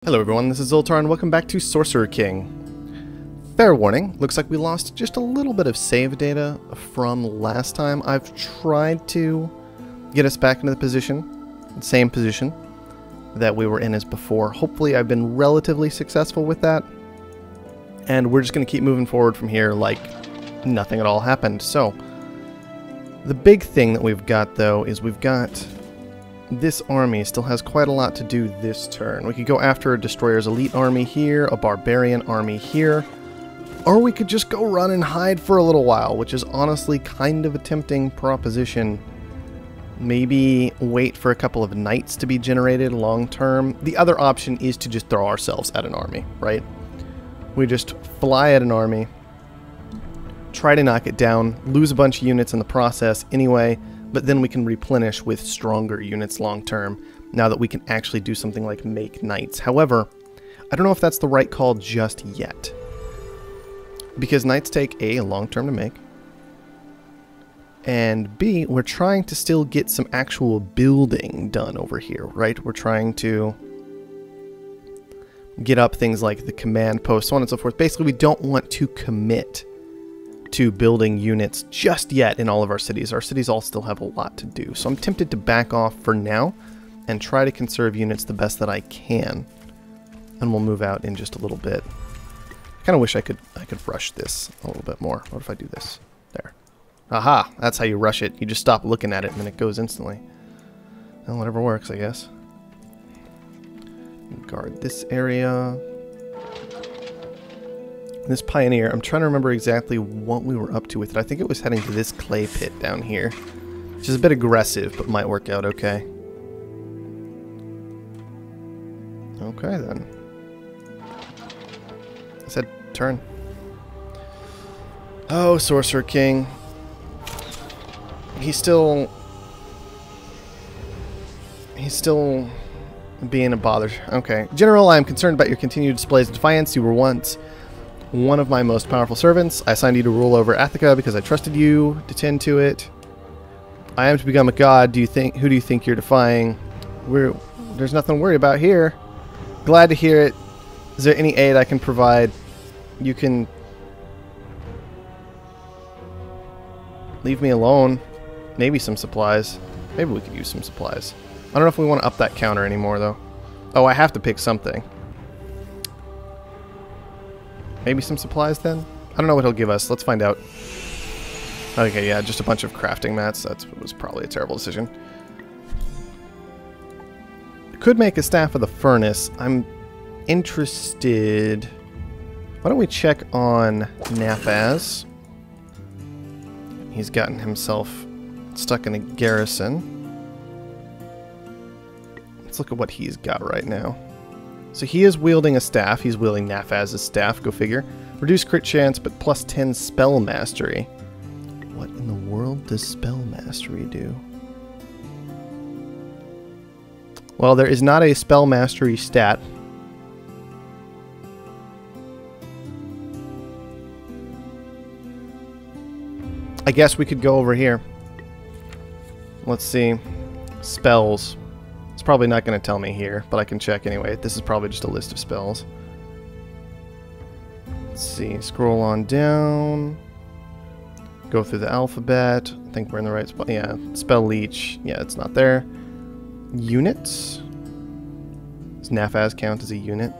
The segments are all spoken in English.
Hello everyone, this is Zoltar and welcome back to Sorcerer King. Fair warning, looks like we lost just a little bit of save data from last time. I've tried to get us back into the same position that we were in as before. Hopefully I've been relatively successful with that. And we're just going to keep moving forward from here like nothing at all happened. So, the big thing that we've got though is we've got... this army still has quite a lot to do this turn. We could go after a Destroyer's Elite army here, a Barbarian army here, or we could just go run and hide for a little while, which is honestly kind of a tempting proposition. Maybe wait for a couple of knights to be generated long term. The other option is to just throw ourselves at an army, right? We just fly at an army, try to knock it down, lose a bunch of units in the process anyway, but then we can replenish with stronger units long term, now that we can actually do something like make knights. However, I don't know if that's the right call just yet, because knights take A, long term to make, and B, we're trying to still get some actual building done over here, right? We're trying to get up things like the command post, so on and so forth. Basically, we don't want to commit to building units just yet in all of our cities. Our cities all still have a lot to do. So I'm tempted to back off for now and try to conserve units the best that I can. And we'll move out in just a little bit. I kind of wish I could rush this a little bit more. What if I do this? There. Aha! That's how you rush it. You just stop looking at it and then it goes instantly. Well, whatever works, I guess. Guard this area. This Pioneer, I'm trying to remember exactly what we were up to with it. I think it was heading to this clay pit down here, which is a bit aggressive, but might work out okay. Okay, then. I said turn. Oh, Sorcerer King. He's still being a bother. Okay. General, I am concerned about your continued displays of defiance. You were once one of my most powerful servants. I assigned you to rule over Attica because I trusted you to tend to it. I am to become a god. Who do you think you're defying? There's nothing to worry about here. Glad to hear it. Is there any aid I can provide? You can leave me alone. Maybe some supplies. Maybe we could use some supplies. I don't know if we want to up that counter anymore though. Oh, I have to pick something. Maybe some supplies then? I don't know what he'll give us. Let's find out. Okay, yeah, just a bunch of crafting mats. That was probably a terrible decision. Could make a Staff of the Furnace. I'm interested... Why don't we check on Nafaz? He's gotten himself stuck in a garrison. Let's look at what he's got right now. So he is wielding a staff. He's wielding Nafaz's staff, go figure. Reduce crit chance, but plus 10 spell mastery. What in the world does spell mastery do? Well, there is not a spell mastery stat. I guess we could go over here. Let's see. Spells. It's probably not going to tell me here, but I can check anyway. This is probably just a list of spells. Let's see. Scroll on down. Go through the alphabet. I think we're in the right spot. Yeah. Spell Leech. Yeah, it's not there. Units. Does Nafaz count as a unit?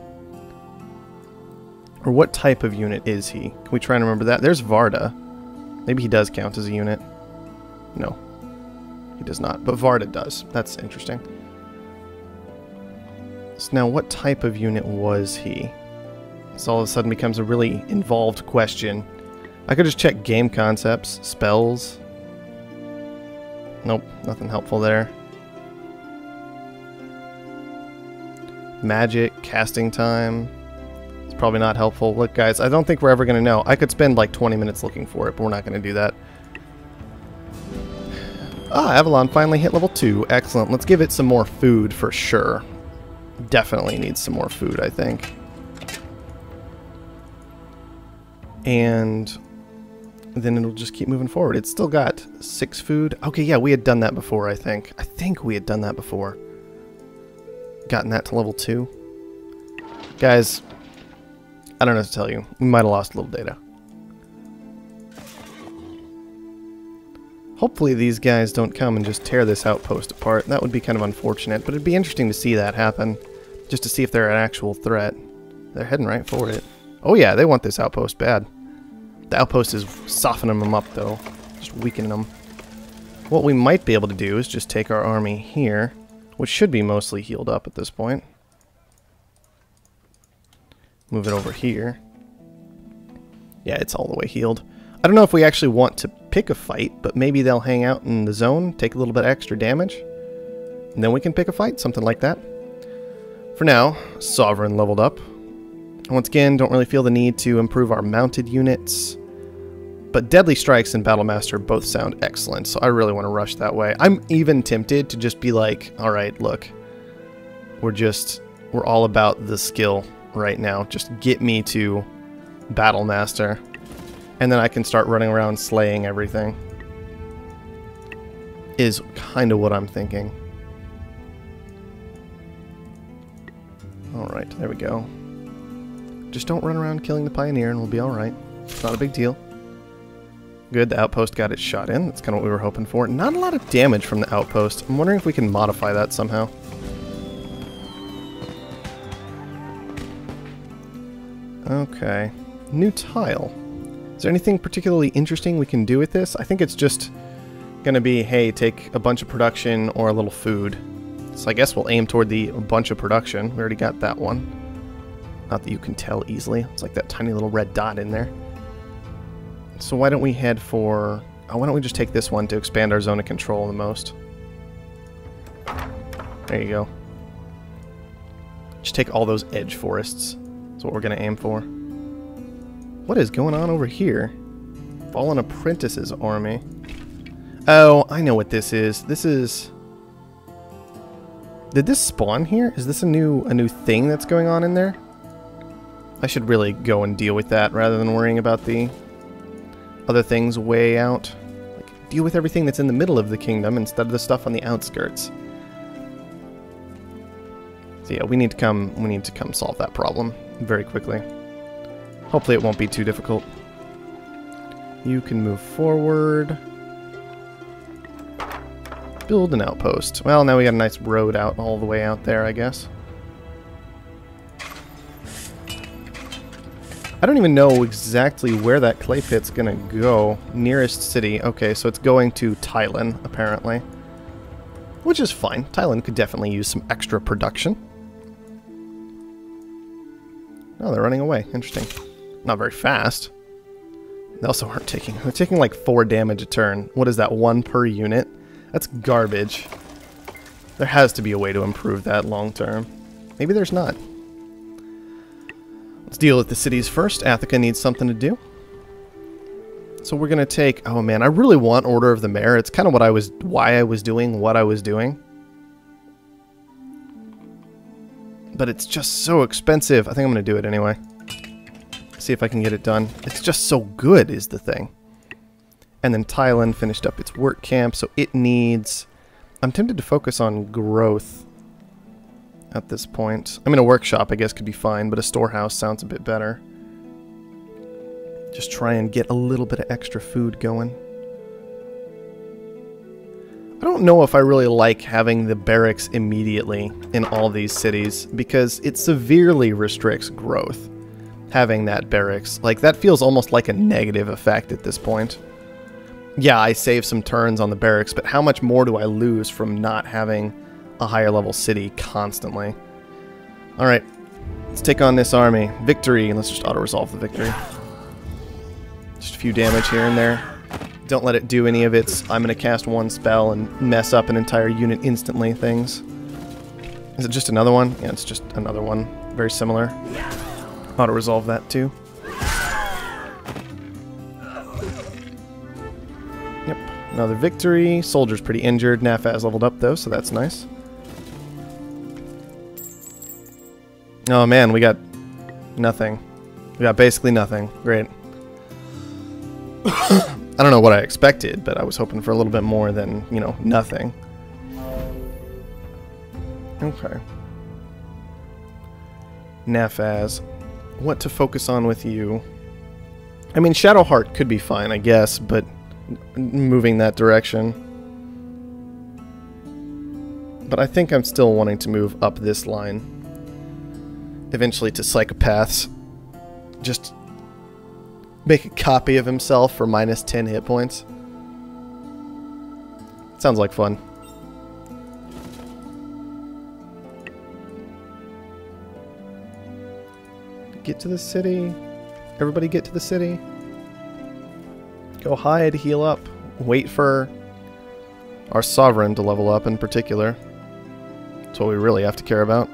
Or what type of unit is he? Can we try and remember that? There's Varda. Maybe he does count as a unit. No. He does not. But Varda does. That's interesting. So now, what type of unit was he? This all of a sudden becomes a really involved question. I could just check game concepts, spells. Nope, nothing helpful there. Magic, casting time. It's probably not helpful. Look, guys, I don't think we're ever going to know. I could spend like 20 minutes looking for it, but we're not going to do that. Ah, Avalon finally hit level 2. Excellent. Let's give it some more food for sure. Definitely needs some more food, I think. And then it'll just keep moving forward. It's still got 6 food. Okay, yeah, we had done that before, I think. I think we had done that before. Gotten that to level 2. Guys, I don't know what to tell you. We might have lost a little data. Hopefully these guys don't come and just tear this outpost apart. That would be kind of unfortunate, but it'd be interesting to see that happen. Just to see if they're an actual threat. They're heading right for it. Oh yeah, they want this outpost bad. The outpost is softening them up though. Just weakening them. What we might be able to do is just take our army here, which should be mostly healed up at this point. Move it over here. Yeah, it's all the way healed. I don't know if we actually want to pick a fight, but maybe they'll hang out in the zone, take a little bit extra damage, and then we can pick a fight, something like that. For now, Sovereign leveled up. Once again, don't really feel the need to improve our mounted units, but Deadly Strikes and Battlemaster both sound excellent, so I really want to rush that way. I'm even tempted to just be like, alright, look, we're all about the skill right now. Just get me to Battlemaster. And then I can start running around slaying everything. Is kind of what I'm thinking. Alright, there we go. Just don't run around killing the Pioneer and we'll be alright. It's not a big deal. Good, the outpost got its shot in. That's kind of what we were hoping for. Not a lot of damage from the outpost. I'm wondering if we can modify that somehow. Okay. New tile. Is there anything particularly interesting we can do with this? I think it's just going to be, hey, take a bunch of production or a little food. So I guess we'll aim toward the bunch of production. We already got that one. Not that you can tell easily. It's like that tiny little red dot in there. So why don't we head for... Oh, why don't we just take this one to expand our zone of control the most? There you go. Just take all those edge forests. That's what we're going to aim for. What is going on over here? Fallen Apprentice's army. Oh, I know what this is. This is... Did this spawn here? Is this a new thing that's going on in there? I should really go and deal with that rather than worrying about the other things way out. Like, deal with everything that's in the middle of the kingdom instead of the stuff on the outskirts. So yeah, we need to come solve that problem very quickly. Hopefully it won't be too difficult. You can move forward. Build an outpost. Well, now we got a nice road out all the way out there, I guess. I don't even know exactly where that clay pit's gonna go. Nearest city. Okay, so it's going to Thailand, apparently. Which is fine. Thailand could definitely use some extra production. Oh, they're running away. Interesting. Not very fast. They also aren't taking... They're taking like 4 damage a turn. What is that, 1 per unit? That's garbage. There has to be a way to improve that long term. Maybe there's not. Let's deal with the cities first. Attica needs something to do. So we're gonna take... Oh man, I really want Order of the Mare. It's kind of why I was doing what I was doing. But it's just so expensive. I think I'm gonna do it anyway. See if I can get it done. It's just so good is the thing. And then Thailand finished up its work camp, so it needs... I'm tempted to focus on growth at this point. I mean, a workshop, I guess, could be fine, but a storehouse sounds a bit better. Just try and get a little bit of extra food going. I don't know if I really like having the barracks immediately in all these cities, because it severely restricts growth. Having that barracks. Like, that feels almost like a negative effect at this point. Yeah, I save some turns on the barracks, but how much more do I lose from not having a higher level city constantly? Alright, let's take on this army. Victory, and let's just auto-resolve the victory. Just a few damage here and there. Don't let it do any of its, I'm going to cast one spell and mess up an entire unit instantly things. Is it just another one? Yeah, it's just another one. Very similar. Auto-resolve that too. Yep, another victory. Soldier's pretty injured. Nafaz leveled up though, so that's nice. Oh man, we got nothing. We got basically nothing. Great. I don't know what I expected, but I was hoping for a little bit more than, you know, nothing. Nafaz. What to focus on with you? I mean, Shadowheart could be fine, I guess, but moving that direction. But I think I'm still wanting to move up this line. Eventually to Psychopaths. Just make a copy of himself for minus 10 hit points. Sounds like fun. Get to the city. Everybody get to the city. Go hide, heal up. Wait for our Sovereign to level up in particular. That's what we really have to care about.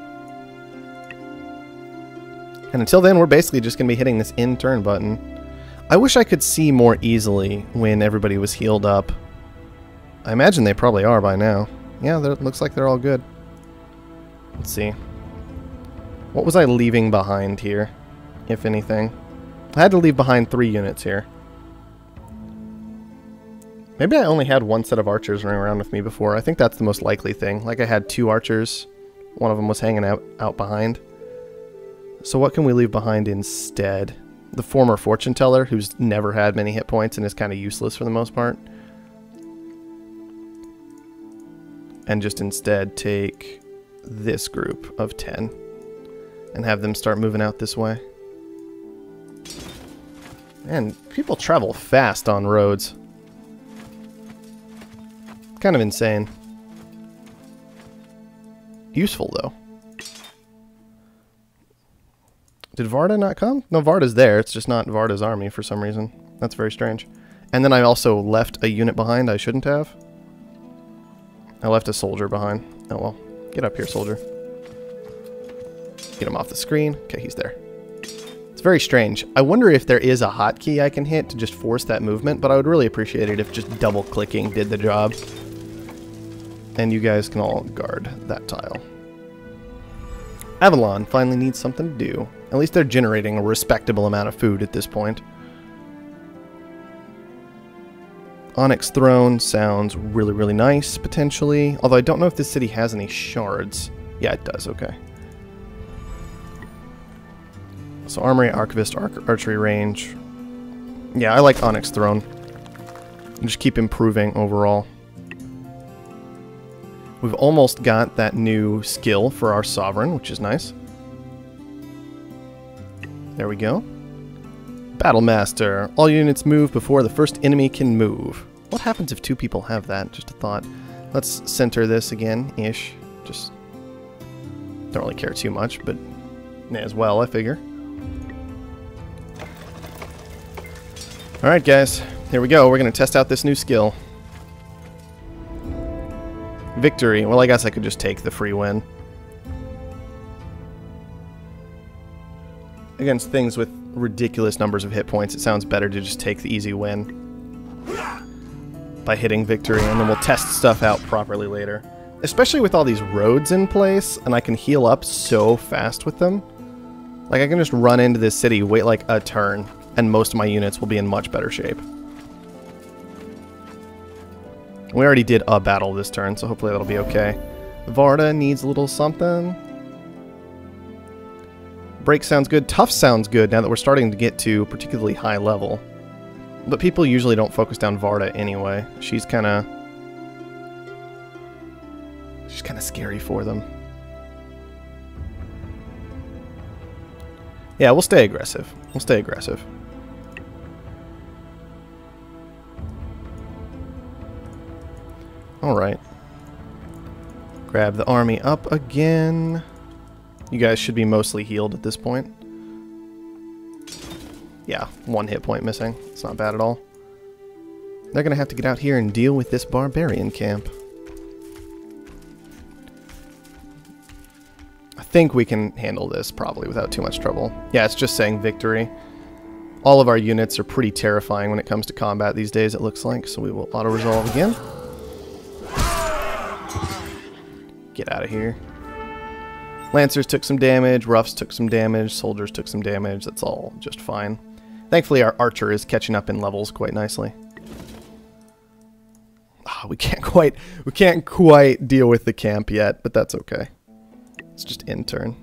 And until then, we're basically just going to be hitting this end turn button. I wish I could see more easily when everybody was healed up. I imagine they probably are by now. Yeah, it looks like they're all good. Let's see. What was I leaving behind here, if anything? I had to leave behind 3 units here. Maybe I only had 1 set of archers running around with me before. I think that's the most likely thing. Like I had 2 archers. One of them was hanging out behind. So what can we leave behind instead? The former fortune teller, who's never had many hit points and is kind of useless for the most part. And just instead take this group of 10 and have them start moving out this way. Man, people travel fast on roads. Kind of insane. Useful, though. Did Varda not come? No, Varda's there. It's just not Varda's army for some reason. That's very strange. And then I also left a unit behind I shouldn't have. I left a soldier behind. Oh well. Get up here, soldier. Get him off the screen. Okay, he's there. It's very strange. I wonder if there is a hotkey I can hit to just force that movement, but I would really appreciate it if just double-clicking did the job. And you guys can all guard that tile. Avalon finally needs something to do. At least they're generating a respectable amount of food at this point. Onyx Throne sounds really, really nice, potentially. Although I don't know if this city has any shards. Yeah, it does, okay. So Armory, Archivist, Archery Range. Yeah, I like Onyx Throne. Just keep improving overall. We've almost got that new skill for our Sovereign, which is nice. There we go. Battle Master. All units move before the first enemy can move. What happens if 2 people have that? Just a thought. Let's center this again-ish. Just don't really care too much, but may as well, I figure. Alright, guys. Here we go. We're going to test out this new skill. Victory. Well, I guess I could just take the free win. Against things with ridiculous numbers of hit points, it sounds better to just take the easy win by hitting victory, and then we'll test stuff out properly later. Especially with all these roads in place, and I can heal up so fast with them. Like, I can just run into this city, wait like a turn, and most of my units will be in much better shape. We already did a battle this turn, so hopefully that'll be okay. Varda needs a little something. Break sounds good. Tough sounds good now that we're starting to get to particularly high level. But people usually don't focus down Varda anyway. She's kind of scary for them. Yeah, we'll stay aggressive. We'll stay aggressive. Alright. Grab the army up again. You guys should be mostly healed at this point. Yeah, 1 hit point missing. It's not bad at all. They're going to have to get out here and deal with this barbarian camp. I think we can handle this probably without too much trouble. Yeah, it's just saying victory. All of our units are pretty terrifying when it comes to combat these days, it looks like, so we will auto-resolve again. Get out of here. Lancers took some damage, Roughs took some damage, Soldiers took some damage. That's all just fine. Thankfully, our Archer is catching up in levels quite nicely. Oh, we can't quite deal with the camp yet, but that's okay. It's just end turn.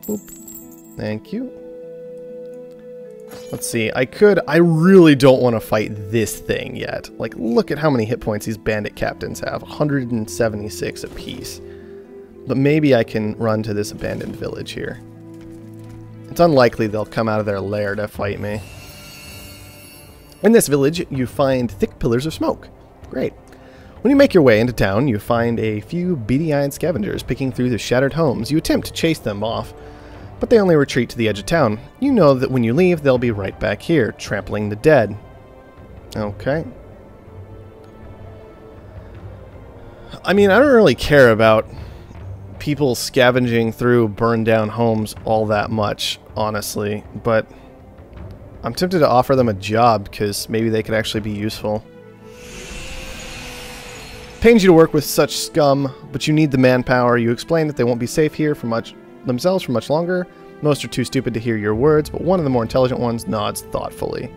Boop. Thank you. Let's see, I really don't want to fight this thing yet. Like, look at how many hit points these bandit captains have. 176 apiece. But maybe I can run to this abandoned village here. It's unlikely they'll come out of their lair to fight me. In this village, you find thick pillars of smoke. Great. When you make your way into town, you find a few beady-eyed scavengers picking through the shattered homes. You attempt to chase them off, but they only retreat to the edge of town. You know that when you leave, they'll be right back here, trampling the dead. Okay. I mean, I don't really care about people scavenging through burned down homes all that much, honestly, but I'm tempted to offer them a job because maybe they could actually be useful. Pains you to work with such scum, but you need the manpower. You explain that they won't be safe here for themselves for much longer. Most are too stupid to hear your words, but one of the more intelligent ones nods thoughtfully.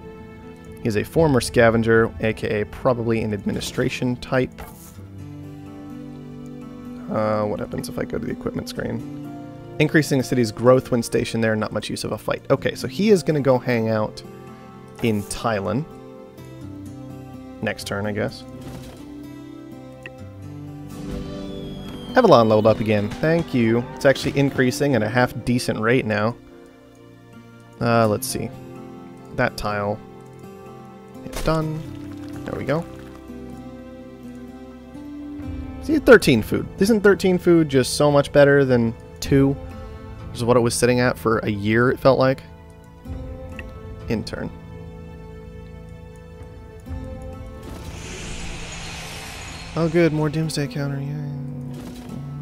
He is a former scavenger, aka probably an administration type. What happens if I go to the equipment screen? Increasing the city's growth when stationed there, not much use of a fight. Okay, so he is going to go hang out in Thailand. Next turn, I guess. Avalon leveled up again. Thank you. It's actually increasing at a half-decent rate now. Let's see. That tile. It's done. There we go. See, 13 food. Isn't 13 food just so much better than 2? Which is what it was sitting at for a year, it felt like. Intern. Oh good, more Doomsday counter. Yeah.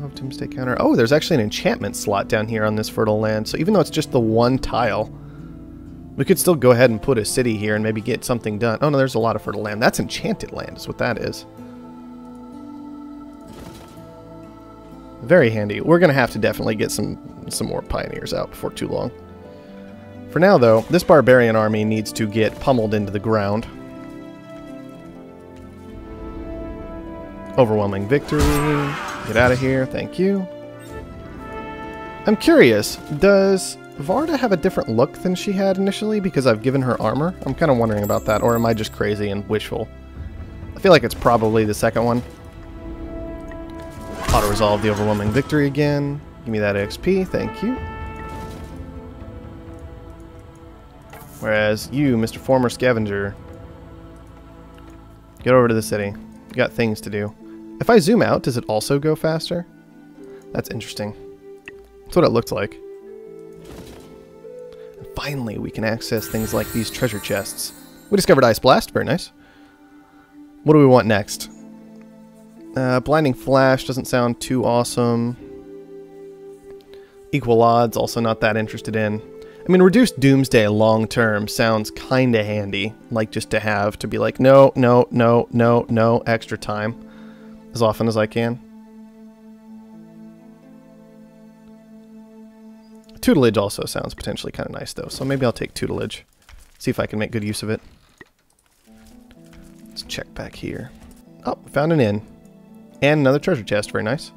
Love Doomsday counter. Oh, there's actually an enchantment slot down here on this fertile land. So even though it's just the one tile, we could still go ahead and put a city here and maybe get something done. Oh no, there's a lot of fertile land. That's enchanted land is what that is. Very handy. We're going to have to definitely get some more pioneers out before too long. For now, though, this barbarian army needs to get pummeled into the ground. Overwhelming victory. Get out of here. Thank you. I'm curious, does Varda have a different look than she had initially because I've given her armor? I'm kind of wondering about that, or am I just crazy and wishful? I feel like it's probably the second one. Auto-resolve the overwhelming victory again. Give me that XP, thank you. Whereas you, Mr. Former Scavenger, get over to the city. You got things to do. If I zoom out, does it also go faster? That's interesting. That's what it looks like. And finally, we can access things like these treasure chests. We discovered Ice Blast, very nice. What do we want next? Blinding Flash doesn't sound too awesome. Equal odds, also not that interested in. I mean, reduced Doomsday long term sounds kinda handy. Like, just to have, to be like, no, no, no, no, no, extra time. As often as I can. Tutelage also sounds potentially kinda nice, though. So maybe I'll take Tutelage. See if I can make good use of it. Let's check back here. Oh, found an inn. And another treasure chest, very nice.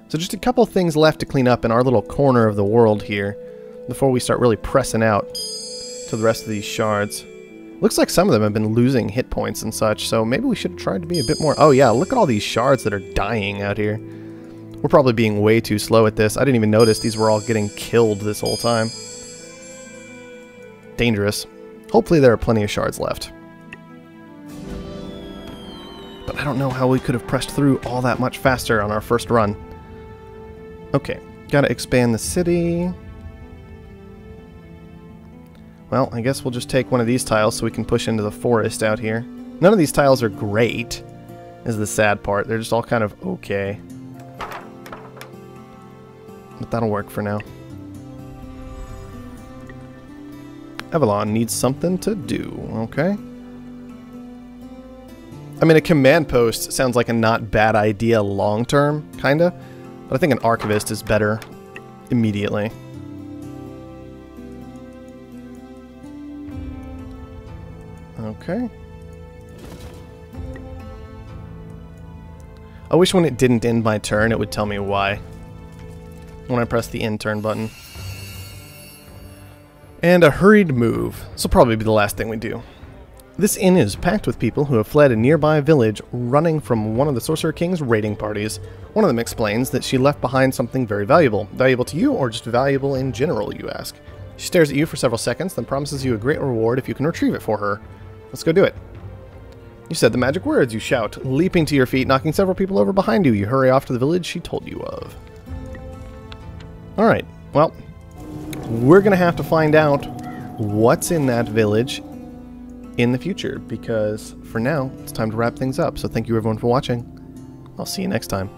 So just a couple things left to clean up in our little corner of the world here before we start really pressing out to the rest of these shards. Looks like some of them have been losing hit points and such, so maybe we should try to be a bit more... Oh yeah, look at all these shards that are dying out here. We're probably being way too slow at this. I didn't even notice these were all getting killed this whole time. Dangerous. Hopefully there are plenty of shards left. But I don't know how we could have pressed through all that much faster on our first run. Okay, gotta expand the city. Well, I guess we'll just take one of these tiles so we can push into the forest out here. None of these tiles are great, is the sad part. They're just all kind of okay. But that'll work for now. Avalon needs something to do, okay? I mean, a command post sounds like a not bad idea long-term, kinda. But I think an archivist is better immediately. Okay. I wish when it didn't end my turn, it would tell me why. When I press the end turn button. And a hurried move. This will probably be the last thing we do. This inn is packed with people who have fled a nearby village running from one of the Sorcerer King's raiding parties. One of them explains that she left behind something very valuable. Valuable to you, or just valuable in general, you ask. She stares at you for several seconds, then promises you a great reward if you can retrieve it for her. Let's go do it. You said the magic words, you shout, leaping to your feet, knocking several people over behind you. You hurry off to the village she told you of. Alright, well, we're going to have to find out what's in that village in the future, because for now, it's time to wrap things up. So thank you everyone for watching. I'll see you next time.